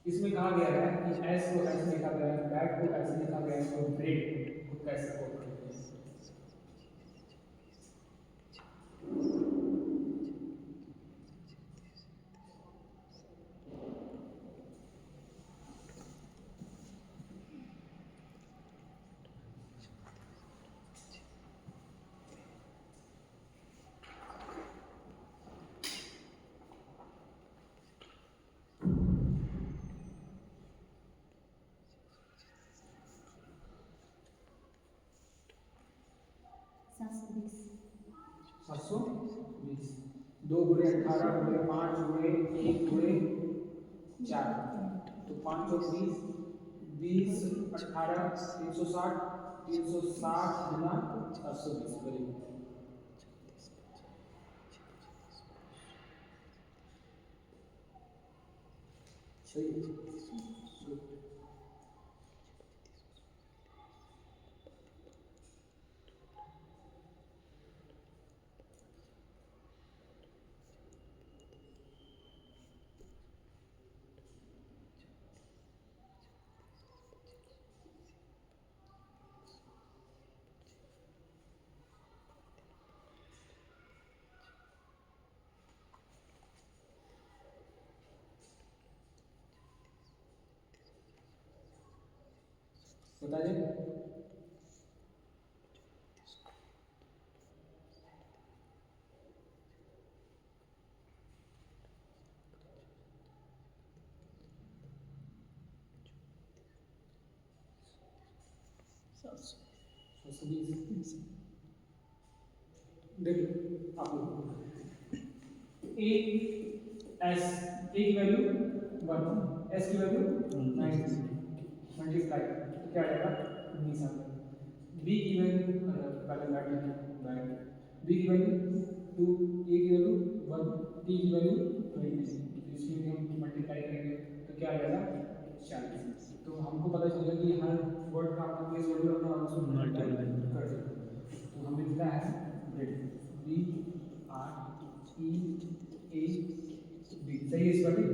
इसमें कहा गया है कि एस को ऐसे लिखा गया है, बैट को ऐसे लिखा गया है, और ब्रेड को कैसे कोड करते हैं। सात सौ बीस, 2 गुणे 18 गुणे 5 गुणे 1 गुणे 4, तो 520, 20 18 360, 360 गुना 720 करीब। सही है। बताइए, देखिए आप लोग ए एस, ए की वैल्यू 1, एस की वैल्यू 9 मल्टीप्लाई, तो क्या आएगा 19 आ गया। बी की वैल्यू पहले बैठ, बी की वैल्यू 2, ए की वैल्यू 1, टी की वैल्यू 20, इसमें भी हम मल्टीप्लाई करेंगे तो क्या आ जाएगा 40। तो हमको पता चल गया कि हर वर्ड का अपना प्लेस होल्डर अपना और उसको मल्टीप्लाई कर देते हैं। तो हमें मिलता है B R E A B, सही है इस वाली।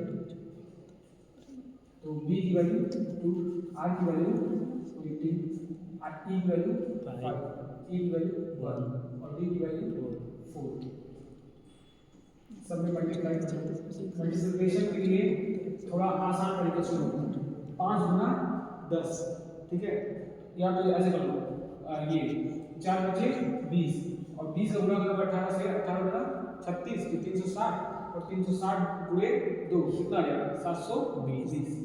तो B की वैल्यू 2, R की वैल्यू 18, E की वैल्यू 5, E की वैल्यू 1 और D की वैल्यू 4। सब में मल्टीप्लाई मल्टीप्लिकेशन के लिए थोड़ा आसान तरीके से होता है। 5 गुना 10, ठीक है, या तो ऐसे कर लो, ये 4 बचे 20 और 20 का गुणा करोगे 18 से, 18 गुना 36 तो 360 और 360 गुणे 2 कितना आ जाएगा 720।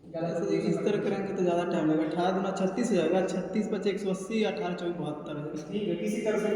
इस तरह करेंगे तो ज़्यादा टाइम लगेगा। 18 दूना 36 हो जाएगा, 36 बचे 180, 18 24 72 हो जाएगा। ठीक है, किसी तरह से